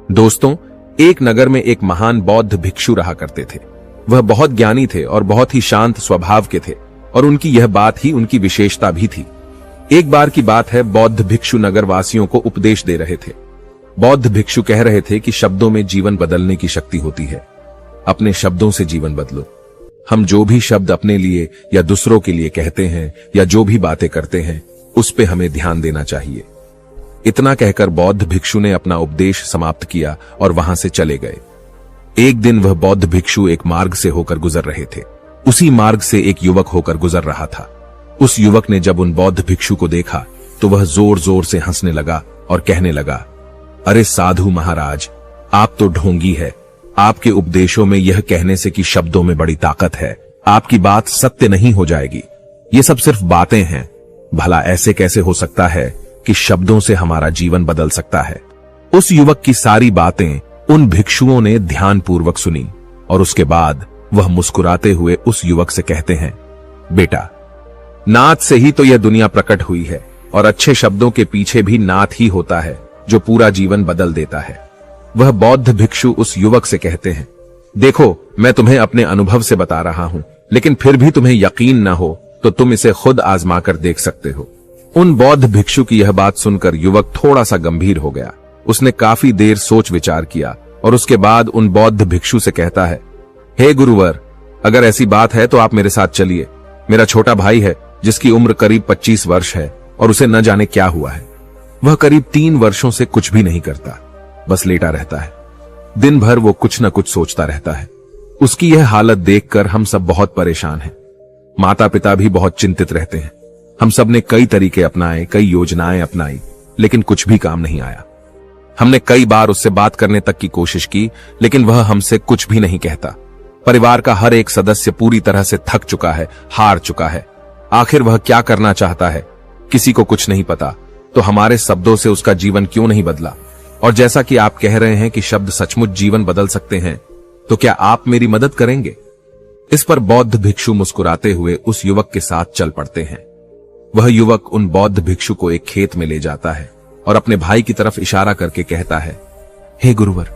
दोस्तों, एक नगर में एक महान बौद्ध भिक्षु रहा करते थे। वह बहुत ज्ञानी थे और बहुत ही शांत स्वभाव के थे और उनकी यह बात ही उनकी विशेषता भी थी। एक बार की बात है, बौद्ध भिक्षु नगरवासियों को उपदेश दे रहे थे। बौद्ध भिक्षु कह रहे थे कि शब्दों में जीवन बदलने की शक्ति होती है। अपने शब्दों से जीवन बदलो। हम जो भी शब्द अपने लिए या दूसरों के लिए कहते हैं या जो भी बातें करते हैं, उस पे हमें ध्यान देना चाहिए। इतना कहकर बौद्ध भिक्षु ने अपना उपदेश समाप्त किया और वहां से चले गए। एक दिन वह बौद्ध भिक्षु एक मार्ग से होकर गुजर रहे थे। उसी मार्ग से एक युवक होकर गुजर रहा था। उस युवक ने जब उन बौद्ध भिक्षु को देखा तो वह जोर जोर से हंसने लगा और कहने लगा, अरे साधु महाराज, आप तो ढोंगी है। आपके उपदेशों में यह कहने से कि शब्दों में बड़ी ताकत है, आपकी बात सत्य नहीं हो जाएगी। ये सब सिर्फ बातें हैं। भला ऐसे कैसे हो सकता है कि शब्दों से हमारा जीवन बदल सकता है? उस युवक की सारी बातें उन भिक्षुओं ने ध्यानपूर्वक सुनी और उसके बाद वह मुस्कुराते हुए उस युवक से कहते हैं, बेटा, नाथ से ही तो यह दुनिया प्रकट हुई है और अच्छे शब्दों के पीछे भी नाथ ही होता है जो पूरा जीवन बदल देता है। वह बौद्ध भिक्षु उस युवक से कहते हैं, देखो, मैं तुम्हें अपने अनुभव से बता रहा हूं, लेकिन फिर भी तुम्हें यकीन न हो तो तुम इसे खुद आजमा कर देख सकते हो। उन बौद्ध भिक्षु की यह बात सुनकर युवक थोड़ा सा गंभीर हो गया। उसने काफी देर सोच विचार किया और उसके बाद उन बौद्ध भिक्षु से कहता है, हे गुरुवर, अगर ऐसी बात है तो आप मेरे साथ चलिए। मेरा छोटा भाई है जिसकी उम्र करीब 25 वर्ष है और उसे न जाने क्या हुआ है। वह करीब 3 वर्षों से कुछ भी नहीं करता, बस लेटा रहता है। दिन भर वो कुछ न कुछ सोचता रहता है। उसकी यह हालत देखकर हम सब बहुत परेशान हैं। माता पिता भी बहुत चिंतित रहते हैं। हम सब ने कई तरीके अपनाए, कई योजनाएं अपनाई, लेकिन कुछ भी काम नहीं आया। हमने कई बार उससे बात करने तक की कोशिश की, लेकिन वह हमसे कुछ भी नहीं कहता। परिवार का हर एक सदस्य पूरी तरह से थक चुका है, हार चुका है। आखिर वह क्या करना चाहता है, किसी को कुछ नहीं पता। तो हमारे शब्दों से उसका जीवन क्यों नहीं बदला? और जैसा कि आप कह रहे हैं कि शब्द सचमुच जीवन बदल सकते हैं, तो क्या आप मेरी मदद करेंगे? इस पर बौद्ध भिक्षु मुस्कुराते हुए उस युवक के साथ चल पड़ते हैं। वह युवक उन बौद्ध भिक्षु को एक खेत में ले जाता है और अपने भाई की तरफ इशारा करके कहता है, हे गुरुवर,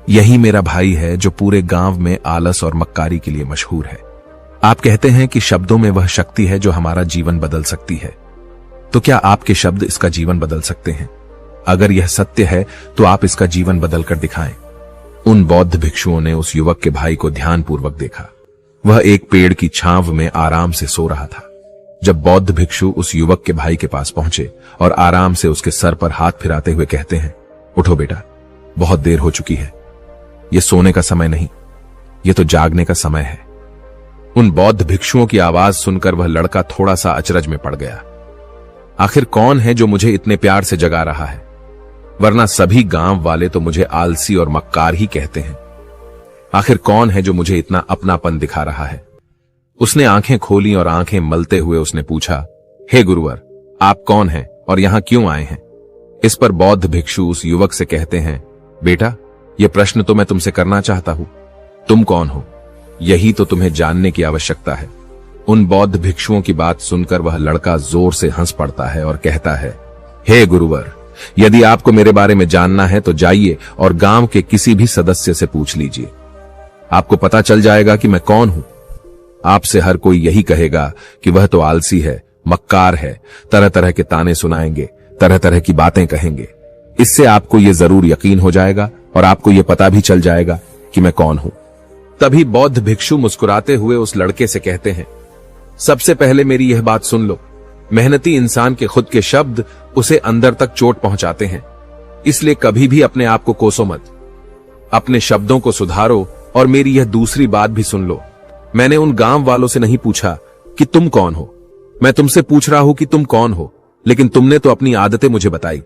यही मेरा भाई है जो पूरे गांव में आलस और मक्कारी के लिए मशहूर है। आप कहते हैं कि शब्दों में वह शक्ति है जो हमारा जीवन बदल सकती है। तो क्या आपके शब्द इसका जीवन बदल सकते हैं? अगर यह सत्य है तो आप इसका जीवन बदल कर दिखाएं। उन बौद्ध भिक्षुओं ने उस युवक के भाई को ध्यानपूर्वक देखा। वह एक पेड़ की छांव में आराम से सो रहा था। जब बौद्ध भिक्षु उस युवक के भाई के पास पहुंचे और आराम से उसके सर पर हाथ फिराते हुए कहते हैं, उठो बेटा, बहुत देर हो चुकी है। यह सोने का समय नहीं, यह तो जागने का समय है। उन बौद्ध भिक्षुओं की आवाज सुनकर वह लड़का थोड़ा सा अचरज में पड़ गया। आखिर कौन है जो मुझे इतने प्यार से जगा रहा है? वरना सभी गांव वाले तो मुझे आलसी और मक्कार ही कहते हैं। आखिर कौन है जो मुझे इतना अपनापन दिखा रहा है? उसने आंखें खोली और आंखें मलते हुए उसने पूछा, हे गुरुवर, आप कौन हैं और यहां क्यों आए हैं? इस पर बौद्ध भिक्षु उस युवक से कहते हैं, बेटा, यह प्रश्न तो मैं तुमसे करना चाहता हूं। तुम कौन हो, यही तो तुम्हें जानने की आवश्यकता है। उन बौद्ध भिक्षुओं की बात सुनकर वह लड़का जोर से हंस पड़ता है और कहता है, हे गुरुवर, यदि आपको मेरे बारे में जानना है तो जाइए और गांव के किसी भी सदस्य से पूछ लीजिए। आपको पता चल जाएगा कि मैं कौन हूं। आपसे हर कोई यही कहेगा कि वह तो आलसी है, मक्कार है, तरह तरह के ताने सुनाएंगे, तरह तरह की बातें कहेंगे। इससे आपको यह जरूर यकीन हो जाएगा और आपको यह पता भी चल जाएगा कि मैं कौन हूं। तभी बौद्ध भिक्षु मुस्कुराते हुए उस लड़के से कहते हैं, सबसे पहले मेरी यह बात सुन लो। मेहनती इंसान के खुद के शब्द उसे अंदर तक चोट पहुंचाते हैं। इसलिए कभी भी अपने आप को कोसो मत। अपने शब्दों को सुधारो। और मेरी यह दूसरी बात भी सुन लो। मैंने उन गांव वालों से नहीं पूछा कि तुम कौन हो। मैं तुमसे पूछ रहा हूं कि तुम कौन हो, लेकिन तुमने तो अपनी आदतें मुझे बताई।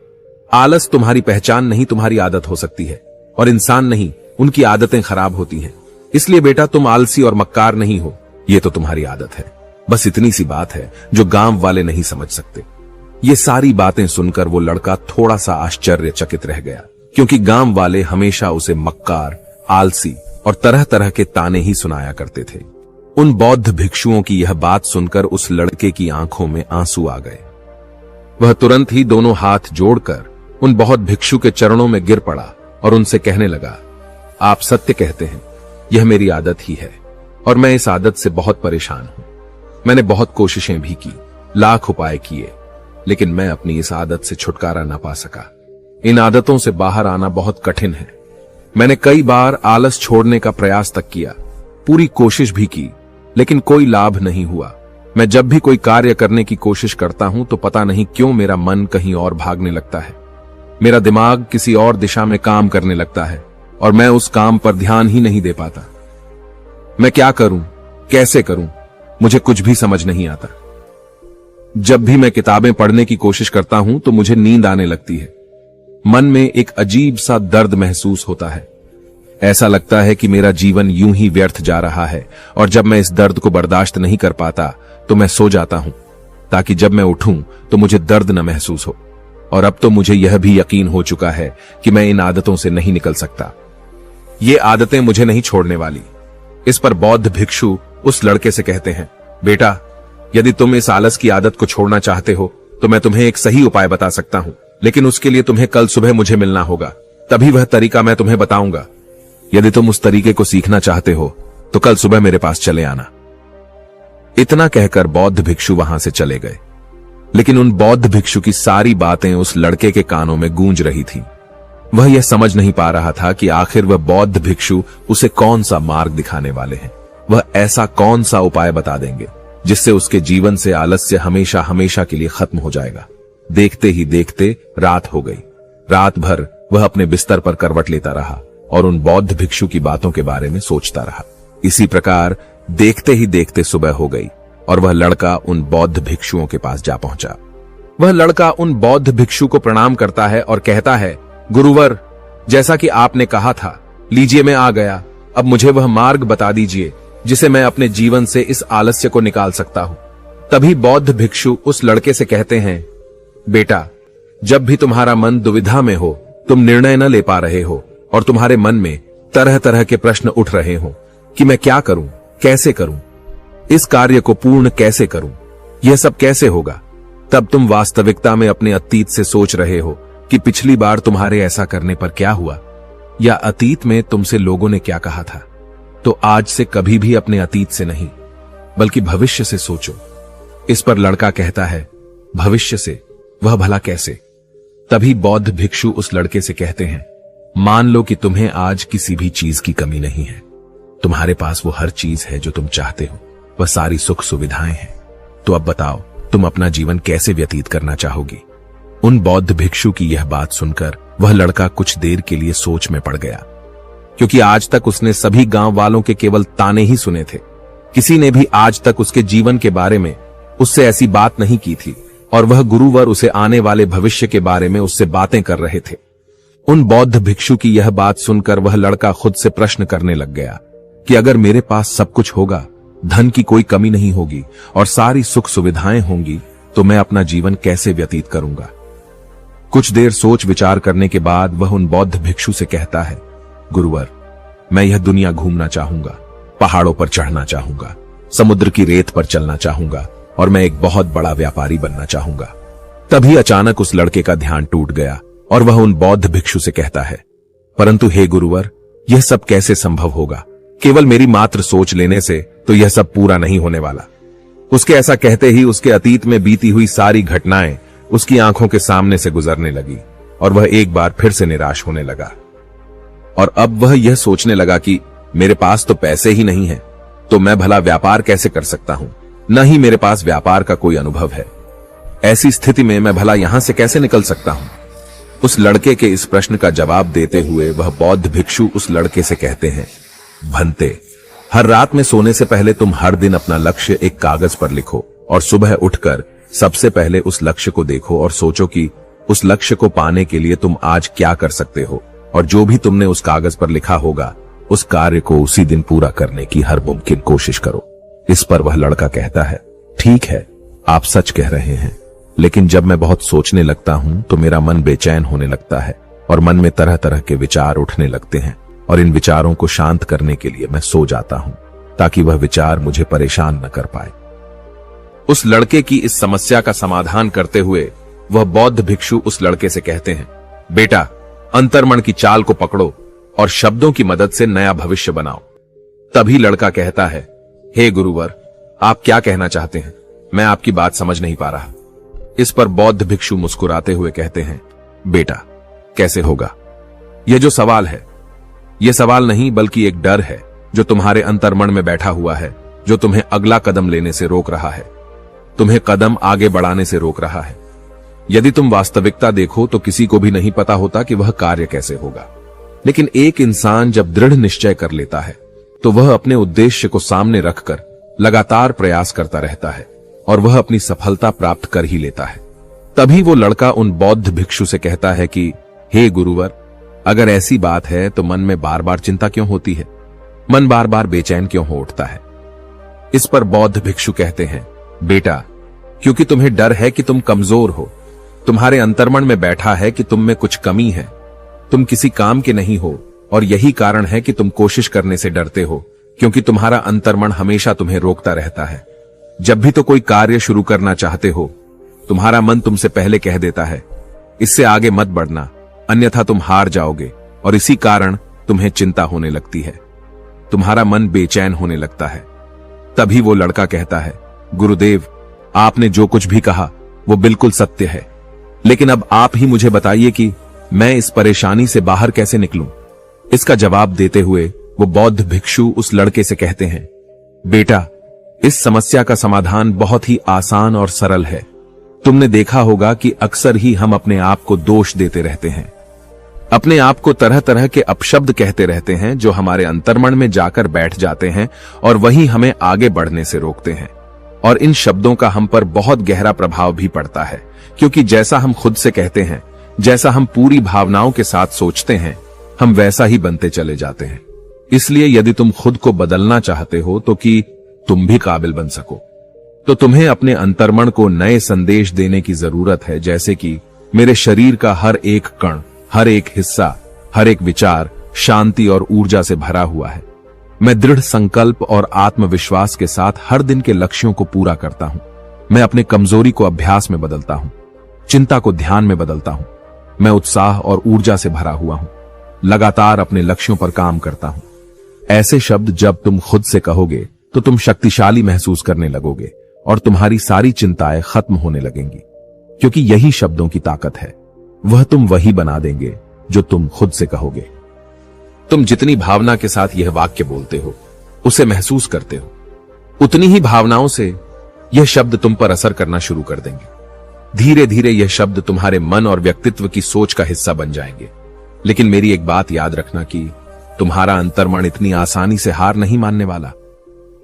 आलस तुम्हारी पहचान नहीं, तुम्हारी आदत हो सकती है, और इंसान नहीं, उनकी आदतें खराब होती हैं। इसलिए बेटा, तुम आलसी और मक्कार नहीं हो, यह तो तुम्हारी आदत है। बस इतनी सी बात है जो गांव वाले नहीं समझ सकते। ये सारी बातें सुनकर वो लड़का थोड़ा सा आश्चर्यचकित रह गया, क्योंकि गांव वाले हमेशा उसे मक्कार, आलसी और तरह तरह के ताने ही सुनाया करते थे। उन बौद्ध भिक्षुओं की यह बात सुनकर उस लड़के की आंखों में आंसू आ गए। वह तुरंत ही दोनों हाथ जोड़कर उन बौद्ध भिक्षु के चरणों में गिर पड़ा और उनसे कहने लगा, आप सत्य कहते हैं, यह मेरी आदत ही है और मैं इस आदत से बहुत परेशान हूं। मैंने बहुत कोशिशें भी की, लाख उपाय किए, लेकिन मैं अपनी इस आदत से छुटकारा ना पा सका। इन आदतों से बाहर आना बहुत कठिन है। मैंने कई बार आलस छोड़ने का प्रयास तक किया, पूरी कोशिश भी की, लेकिन कोई लाभ नहीं हुआ। मैं जब भी कोई कार्य करने की कोशिश करता हूं तो पता नहीं क्यों मेरा मन कहीं और भागने लगता है। मेरा दिमाग किसी और दिशा में काम करने लगता है और मैं उस काम पर ध्यान ही नहीं दे पाता। मैं क्या करूं, कैसे करूं, मुझे कुछ भी समझ नहीं आता। जब भी मैं किताबें पढ़ने की कोशिश करता हूं तो मुझे नींद आने लगती है। मन में एक अजीब सा दर्द महसूस होता है। ऐसा लगता है कि मेरा जीवन यूं ही व्यर्थ जा रहा है और जब मैं इस दर्द को बर्दाश्त नहीं कर पाता तो मैं सो जाता हूं, ताकि जब मैं उठूं तो मुझे दर्द न महसूस हो। और अब तो मुझे यह भी यकीन हो चुका है कि मैं इन आदतों से नहीं निकल सकता। ये आदतें मुझे नहीं छोड़ने वाली। इस पर बौद्ध भिक्षु उस लड़के से कहते हैं, बेटा, यदि तुम इस आलस की आदत को छोड़ना चाहते हो तो मैं तुम्हें एक सही उपाय बता सकता हूं, लेकिन उसके लिए तुम्हें कल सुबह मुझे मिलना होगा, तभी वह तरीका मैं तुम्हें बताऊंगा। यदि तुम उस तरीके को सीखना चाहते हो तो कल सुबह मेरे पास चले आना। इतना कहकर बौद्ध भिक्षु वहां से चले गए, लेकिन उन बौद्ध भिक्षु की सारी बातें उस लड़के के कानों में गूंज रही थीं। वह यह समझ नहीं पा रहा था कि आखिर वह बौद्ध भिक्षु उसे कौन सा मार्ग दिखाने वाले हैं। वह ऐसा कौन सा उपाय बता देंगे जिससे उसके जीवन से आलस्य हमेशा हमेशा के लिए खत्म हो जाएगा। देखते ही देखते रात हो गई। रात भर वह अपने बिस्तर पर करवट लेता रहा और उन बौद्ध भिक्षु की बातों के बारे में सोचता रहा। इसी प्रकार देखते ही देखते सुबह हो गई और वह लड़का उन बौद्ध भिक्षुओं के पास जा पहुंचा। वह लड़का उन बौद्ध भिक्षु को प्रणाम करता है और कहता है, गुरुवर, जैसा कि आपने कहा था, लीजिए मैं आ गया। अब मुझे वह मार्ग बता दीजिए जिसे मैं अपने जीवन से इस आलस्य को निकाल सकता हूं। तभी बौद्ध भिक्षु उस लड़के से कहते हैं, बेटा, जब भी तुम्हारा मन दुविधा में हो, तुम निर्णय न ले पा रहे हो और तुम्हारे मन में तरह तरह के प्रश्न उठ रहे हो कि मैं क्या करूं, कैसे करूं, इस कार्य को पूर्ण कैसे करूं, यह सब कैसे होगा, तब तुम वास्तविकता में अपने अतीत से सोच रहे हो कि पिछली बार तुम्हारे ऐसा करने पर क्या हुआ, या अतीत में तुमसे लोगों ने क्या कहा था। तो आज से कभी भी अपने अतीत से नहीं, बल्कि भविष्य से सोचो। इस पर लड़का कहता है, भविष्य से? वह भला कैसे? तभी बौद्ध भिक्षु उस लड़के से कहते हैं, मान लो कि तुम्हें आज किसी भी चीज की कमी नहीं है। तुम्हारे पास वो हर चीज है जो तुम चाहते हो, वह सारी सुख सुविधाएं हैं। तो अब बताओ, तुम अपना जीवन कैसे व्यतीत करना चाहोगी? उन बौद्ध भिक्षु की यह बात सुनकर वह लड़का कुछ देर के लिए सोच में पड़ गया, क्योंकि आज तक उसने सभी गांव वालों के केवल ताने ही सुने थे। किसी ने भी आज तक उसके जीवन के बारे में उससे ऐसी बात नहीं की थी और वह गुरुवर उसे आने वाले भविष्य के बारे में उससे बातें कर रहे थे। उन बौद्ध भिक्षु की यह बात सुनकर वह लड़का खुद से प्रश्न करने लग गया कि अगर मेरे पास सब कुछ होगा, धन की कोई कमी नहीं होगी और सारी सुख सुविधाएं होंगी, तो मैं अपना जीवन कैसे व्यतीत करूंगा? कुछ देर सोच विचार करने के बाद वह उन बौद्ध भिक्षु से कहता है, गुरुवर, मैं यह दुनिया घूमना चाहूंगा, पहाड़ों पर चढ़ना चाहूंगा, समुद्र की रेत पर चलना चाहूंगा और मैं एक बहुत बड़ा व्यापारी बनना चाहूंगा। तभी अचानक उस लड़के का ध्यान टूट गया और वह उन बौद्ध भिक्षु से कहता है, परंतु हे गुरुवर, यह सब कैसे संभव होगा? केवल मेरी मात्र सोच लेने से तो यह सब पूरा नहीं होने वाला। उसके ऐसा कहते ही उसके अतीत में बीती हुई सारी घटनाएं उसकी आंखों के सामने से गुजरने लगी और वह एक बार फिर से निराश होने लगा। और अब वह यह सोचने लगा कि मेरे पास तो पैसे ही नहीं है, तो मैं भला व्यापार कैसे कर सकता हूं? न ही मेरे पास व्यापार का कोई अनुभव है। ऐसी स्थिति में मैं भला यहां से कैसे निकल सकता हूं? उस लड़के के इस प्रश्न का जवाब देते हुए वह बौद्ध भिक्षु उस लड़के से कहते हैं, भंते, हर रात में सोने से पहले तुम हर दिन अपना लक्ष्य एक कागज पर लिखो और सुबह उठकर सबसे पहले उस लक्ष्य को देखो और सोचो कि उस लक्ष्य को पाने के लिए तुम आज क्या कर सकते हो, और जो भी तुमने उस कागज पर लिखा होगा उस कार्य को उसी दिन पूरा करने की हर मुमकिन कोशिश करो। इस पर वह लड़का कहता है, ठीक है, आप सच कह रहे हैं, लेकिन जब मैं बहुत सोचने लगता हूं तो मेरा मन बेचैन होने लगता है और मन में तरह तरह के विचार उठने लगते हैं और इन विचारों को शांत करने के लिए मैं सो जाता हूं ताकि वह विचार मुझे परेशान न कर पाए। उस लड़के की इस समस्या का समाधान करते हुए वह बौद्ध भिक्षु उस लड़के से कहते हैं, बेटा, अंतर्मन की चाल को पकड़ो और शब्दों की मदद से नया भविष्य बनाओ। तभी लड़का कहता है, हे गुरुवर, आप क्या कहना चाहते हैं? मैं आपकी बात समझ नहीं पा रहा। इस पर बौद्ध भिक्षु मुस्कुराते हुए कहते हैं, बेटा, कैसे होगा? यह जो सवाल है, यह सवाल नहीं बल्कि एक डर है जो तुम्हारे अंतर्मन में बैठा हुआ है, जो तुम्हें अगला कदम लेने से रोक रहा है, तुम्हें कदम आगे बढ़ाने से रोक रहा है। यदि तुम वास्तविकता देखो तो किसी को भी नहीं पता होता कि वह कार्य कैसे होगा, लेकिन एक इंसान जब दृढ़ निश्चय कर लेता है तो वह अपने उद्देश्य को सामने रखकर लगातार प्रयास करता रहता है और वह अपनी सफलता प्राप्त कर ही लेता है। तभी वो लड़का उन बौद्ध भिक्षु से कहता है कि हे गुरुवर, अगर ऐसी बात है तो मन में बार बार चिंता क्यों होती है? मन बार बार बेचैन क्यों हो उठता है? इस पर बौद्ध भिक्षु कहते हैं, बेटा, क्योंकि तुम्हें डर है कि तुम कमजोर हो। तुम्हारे अंतर्मन में बैठा है कि तुम में कुछ कमी है, तुम किसी काम के नहीं हो, और यही कारण है कि तुम कोशिश करने से डरते हो, क्योंकि तुम्हारा अंतर्मन हमेशा तुम्हें रोकता रहता है। जब भी तो कोई कार्य शुरू करना चाहते हो, तुम्हारा मन तुमसे पहले कह देता है, इससे आगे मत बढ़ना, अन्यथा तुम हार जाओगे, और इसी कारण तुम्हें चिंता होने लगती है, तुम्हारा मन बेचैन होने लगता है। तभी वो लड़का कहता है, गुरुदेव, आपने जो कुछ भी कहा वो बिल्कुल सत्य है, लेकिन अब आप ही मुझे बताइए कि मैं इस परेशानी से बाहर कैसे निकलूं? इसका जवाब देते हुए वो बौद्ध भिक्षु उस लड़के से कहते हैं, बेटा, इस समस्या का समाधान बहुत ही आसान और सरल है। तुमने देखा होगा कि अक्सर ही हम अपने आप को दोष देते रहते हैं, अपने आप को तरह तरह के अपशब्द कहते रहते हैं जो हमारे अंतर्मन में जाकर बैठ जाते हैं और वही हमें आगे बढ़ने से रोकते हैं। और इन शब्दों का हम पर बहुत गहरा प्रभाव भी पड़ता है, क्योंकि जैसा हम खुद से कहते हैं, जैसा हम पूरी भावनाओं के साथ सोचते हैं, हम वैसा ही बनते चले जाते हैं। इसलिए यदि तुम खुद को बदलना चाहते हो तो कि तुम भी काबिल बन सको, तो तुम्हें अपने अंतर्मन को नए संदेश देने की जरूरत है, जैसे कि मेरे शरीर का हर एक कण, हर एक हिस्सा, हर एक विचार शांति और ऊर्जा से भरा हुआ है। मैं दृढ़ संकल्प और आत्मविश्वास के साथ हर दिन के लक्ष्यों को पूरा करता हूं। मैं अपने कमजोरी को अभ्यास में बदलता हूं, चिंता को ध्यान में बदलता हूं। मैं उत्साह और ऊर्जा से भरा हुआ हूं, लगातार अपने लक्ष्यों पर काम करता हूं। ऐसे शब्द जब तुम खुद से कहोगे तो तुम शक्तिशाली महसूस करने लगोगे और तुम्हारी सारी चिंताएं खत्म होने लगेंगी, क्योंकि यही शब्दों की ताकत है। वह तुम वही बना देंगे जो तुम खुद से कहोगे। तुम जितनी भावना के साथ यह वाक्य बोलते हो, उसे महसूस करते हो, उतनी ही भावनाओं से यह शब्द तुम पर असर करना शुरू कर देंगे। धीरे धीरे यह शब्द तुम्हारे मन और व्यक्तित्व की सोच का हिस्सा बन जाएंगे। लेकिन मेरी एक बात याद रखना कि तुम्हारा अंतर्मन इतनी आसानी से हार नहीं मानने वाला।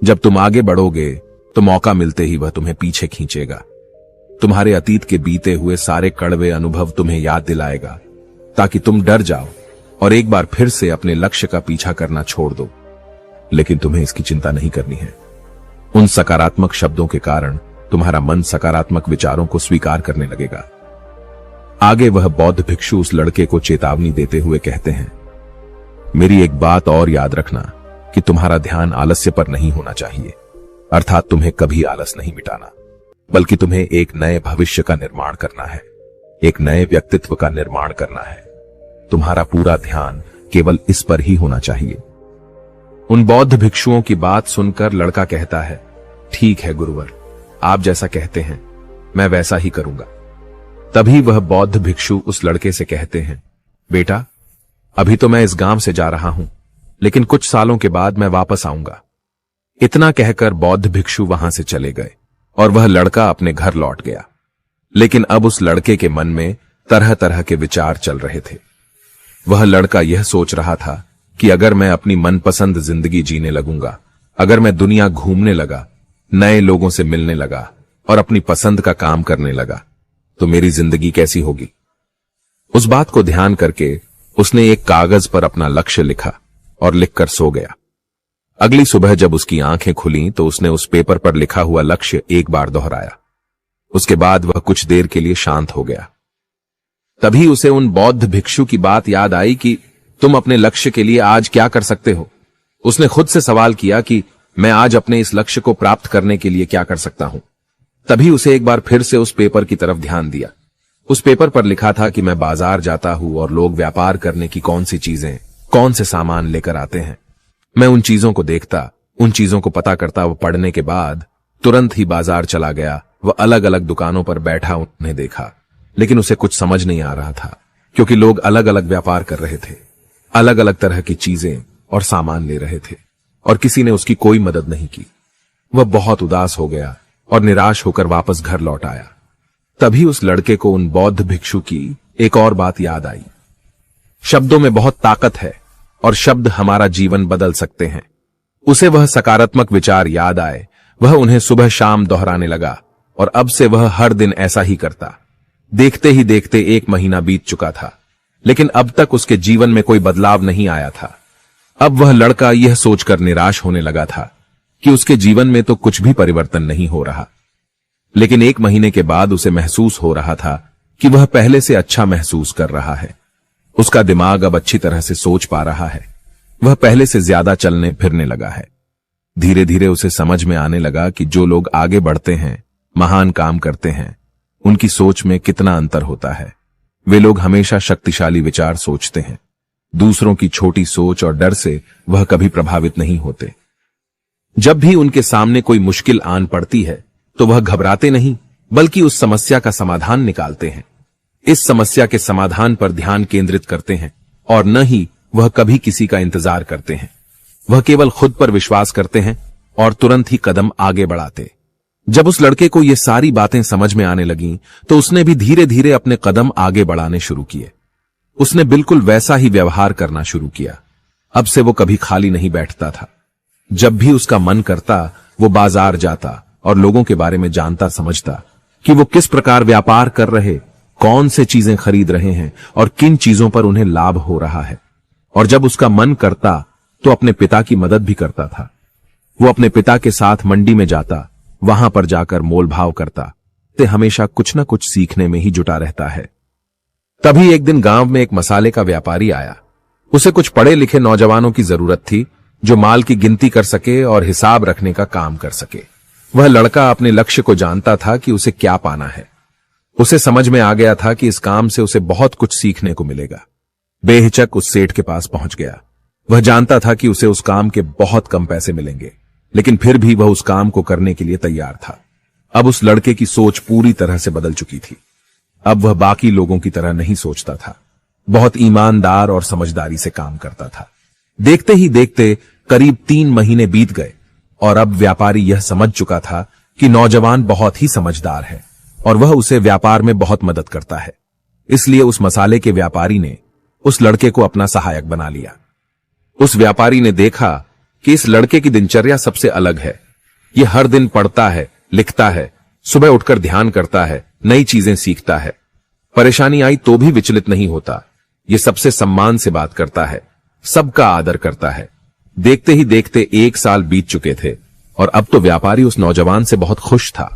जब तुम आगे बढ़ोगे तो मौका मिलते ही वह तुम्हें पीछे खींचेगा। तुम्हारे अतीत के बीते हुए सारे कड़वे अनुभव तुम्हें याद दिलाएगा, ताकि तुम डर जाओ और एक बार फिर से अपने लक्ष्य का पीछा करना छोड़ दो। लेकिन तुम्हें इसकी चिंता नहीं करनी है। उन सकारात्मक शब्दों के कारण तुम्हारा मन सकारात्मक विचारों को स्वीकार करने लगेगा। आगे वह बौद्ध भिक्षु उस लड़के को चेतावनी देते हुए कहते हैं, मेरी एक बात और याद रखना कि तुम्हारा ध्यान आलस्य पर नहीं होना चाहिए, अर्थात तुम्हें कभी आलस नहीं मिटाना, बल्कि तुम्हें एक नए भविष्य का निर्माण करना है, एक नए व्यक्तित्व का निर्माण करना है। तुम्हारा पूरा ध्यान केवल इस पर ही होना चाहिए। उन बौद्ध भिक्षुओं की बात सुनकर लड़का कहता है, ठीक है गुरुवर, आप जैसा कहते हैं मैं वैसा ही करूंगा। तभी वह बौद्ध भिक्षु उस लड़के से कहते हैं, बेटा, अभी तो मैं इस गांव से जा रहा हूं, लेकिन कुछ सालों के बाद मैं वापस आऊंगा। इतना कहकर बौद्ध भिक्षु वहां से चले गए और वह लड़का अपने घर लौट गया। लेकिन अब उस लड़के के मन में तरह तरह के विचार चल रहे थे। वह लड़का यह सोच रहा था कि अगर मैं अपनी मनपसंद जिंदगी जीने लगूंगा, अगर मैं दुनिया घूमने लगा, नए लोगों से मिलने लगा और अपनी पसंद का काम करने लगा, तो मेरी जिंदगी कैसी होगी। उस बात को ध्यान करके उसने एक कागज पर अपना लक्ष्य लिखा और लिखकर सो गया। अगली सुबह जब उसकी आंखें खुली तो उसने उस पेपर पर लिखा हुआ लक्ष्य एक बार दोहराया। उसके बाद वह कुछ देर के लिए शांत हो गया। तभी उसे उन बौद्ध भिक्षु की बात याद आई कि तुम अपने लक्ष्य के लिए आज क्या कर सकते हो। उसने खुद से सवाल किया कि मैं आज अपने इस लक्ष्य को प्राप्त करने के लिए क्या कर सकता हूं। तभी उसे एक बार फिर से उस पेपर की तरफ ध्यान दिया। उस पेपर पर लिखा था कि मैं बाजार जाता हूं और लोग व्यापार करने की कौन सी चीजें, कौन से सामान लेकर आते हैं। मैं उन चीजों को देखता, उन चीजों को पता करता। वो पढ़ने के बाद तुरंत ही बाजार चला गया। वह अलग अलग दुकानों पर बैठा उन्हें देखा, लेकिन उसे कुछ समझ नहीं आ रहा था, क्योंकि लोग अलग अलग व्यापार कर रहे थे, अलग अलग तरह की चीजें और सामान ले रहे थे, और किसी ने उसकी कोई मदद नहीं की। वह बहुत उदास हो गया और निराश होकर वापस घर लौट आया। तभी उस लड़के को उन बौद्ध भिक्षु की एक और बात याद आई। शब्दों में बहुत ताकत है और शब्द हमारा जीवन बदल सकते हैं। उसे वह सकारात्मक विचार याद आए। वह उन्हें सुबह शाम दोहराने लगा और अब से वह हर दिन ऐसा ही करता। देखते ही देखते 1 महीना बीत चुका था, लेकिन अब तक उसके जीवन में कोई बदलाव नहीं आया था। अब वह लड़का यह सोचकर निराश होने लगा था कि उसके जीवन में तो कुछ भी परिवर्तन नहीं हो रहा। लेकिन 1 महीने के बाद उसे महसूस हो रहा था कि वह पहले से अच्छा महसूस कर रहा है। उसका दिमाग अब अच्छी तरह से सोच पा रहा है। वह पहले से ज्यादा चलने फिरने लगा है। धीरे धीरे उसे समझ में आने लगा कि जो लोग आगे बढ़ते हैं, महान काम करते हैं, उनकी सोच में कितना अंतर होता है। वे लोग हमेशा शक्तिशाली विचार सोचते हैं। दूसरों की छोटी सोच और डर से वह कभी प्रभावित नहीं होते। जब भी उनके सामने कोई मुश्किल आन पड़ती है तो वह घबराते नहीं, बल्कि उस समस्या का समाधान निकालते हैं। इस समस्या के समाधान पर ध्यान केंद्रित करते हैं और न ही वह कभी किसी का इंतजार करते हैं। वह केवल खुद पर विश्वास करते हैं और तुरंत ही कदम आगे बढ़ाते। जब उस लड़के को ये सारी बातें समझ में आने लगीं, तो उसने भी धीरे धीरे अपने कदम आगे बढ़ाने शुरू किए। उसने बिल्कुल वैसा ही व्यवहार करना शुरू किया। अब से वो कभी खाली नहीं बैठता था। जब भी उसका मन करता, वो बाजार जाता और लोगों के बारे में जानता समझता कि वो किस प्रकार व्यापार कर रहे, कौन से चीजें खरीद रहे हैं और किन चीजों पर उन्हें लाभ हो रहा है। और जब उसका मन करता तो अपने पिता की मदद भी करता था। वो अपने पिता के साथ मंडी में जाता, वहां पर जाकर मोल भाव करता। ते हमेशा कुछ न कुछ सीखने में ही जुटा रहता है। तभी एक दिन गांव में एक मसाले का व्यापारी आया। उसे कुछ पढ़े लिखे नौजवानों की जरूरत थी, जो माल की गिनती कर सके और हिसाब रखने का काम कर सके। वह लड़का अपने लक्ष्य को जानता था कि उसे क्या पाना है। उसे समझ में आ गया था कि इस काम से उसे बहुत कुछ सीखने को मिलेगा। बेहिचक उस सेठ के पास पहुंच गया। वह जानता था कि उसे उस काम के बहुत कम पैसे मिलेंगे, लेकिन फिर भी वह उस काम को करने के लिए तैयार था। अब उस लड़के की सोच पूरी तरह से बदल चुकी थी। अब वह बाकी लोगों की तरह नहीं सोचता था। बहुत ईमानदार और समझदारी से काम करता था। देखते ही देखते करीब 3 महीने बीत गए और अब व्यापारी यह समझ चुका था कि नौजवान बहुत ही समझदार है और वह उसे व्यापार में बहुत मदद करता है। इसलिए उस मसाले के व्यापारी ने उस लड़के को अपना सहायक बना लिया। उस व्यापारी ने देखा कि इस लड़के की दिनचर्या सबसे अलग है। यह हर दिन पढ़ता है, लिखता है, सुबह उठकर ध्यान करता है, नई चीजें सीखता है। परेशानी आई तो भी विचलित नहीं होता। यह सबसे सम्मान से बात करता है, सबका आदर करता है। देखते ही देखते 1 साल बीत चुके थे और अब तो व्यापारी उस नौजवान से बहुत खुश था।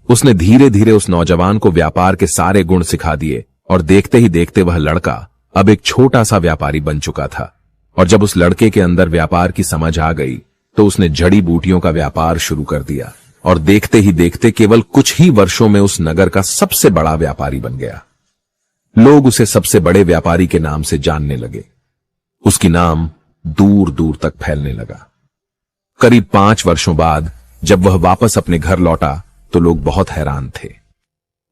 उसने धीरे धीरे उस नौजवान को व्यापार के सारे गुण सिखा दिए और देखते ही देखते वह लड़का अब एक छोटा सा व्यापारी बन चुका था। और जब उस लड़के के अंदर व्यापार की समझ आ गई तो उसने जड़ी बूटियों का व्यापार शुरू कर दिया और देखते ही देखते केवल कुछ ही वर्षों में उस नगर का सबसे बड़ा व्यापारी बन गया। लोग उसे सबसे बड़े व्यापारी के नाम से जानने लगे। उसकी नाम दूर दूर तक फैलने लगा। करीब 5 वर्षों बाद जब वह वापस अपने घर लौटा तो लोग बहुत हैरान थे।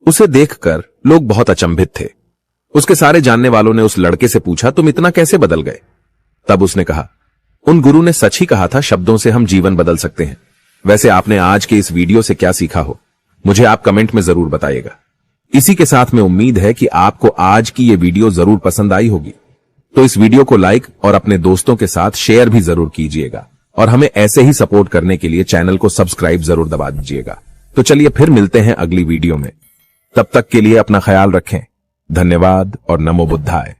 उसे देखकर लोग बहुत अचंभित थे। उसके सारे जानने वालों ने उस लड़के से पूछा, तुम इतना कैसे बदल गए? तब उसने कहा, उन गुरु ने सच ही कहा था, शब्दों से हम जीवन बदल सकते हैं। वैसे आपने आज के इस वीडियो से क्या सीखा हो, मुझे आप कमेंट में जरूर बताइएगा। इसी के साथ में उम्मीद है कि आपको आज की ये वीडियो जरूर पसंद आई होगी। तो इस वीडियो को लाइक और अपने दोस्तों के साथ शेयर भी जरूर कीजिएगा और हमें ऐसे ही सपोर्ट करने के लिए चैनल को सब्सक्राइब जरूर दबा दीजिएगा। तो चलिए फिर मिलते हैं अगली वीडियो में। तब तक के लिए अपना ख्याल रखें। धन्यवाद और नमो बुद्धाय।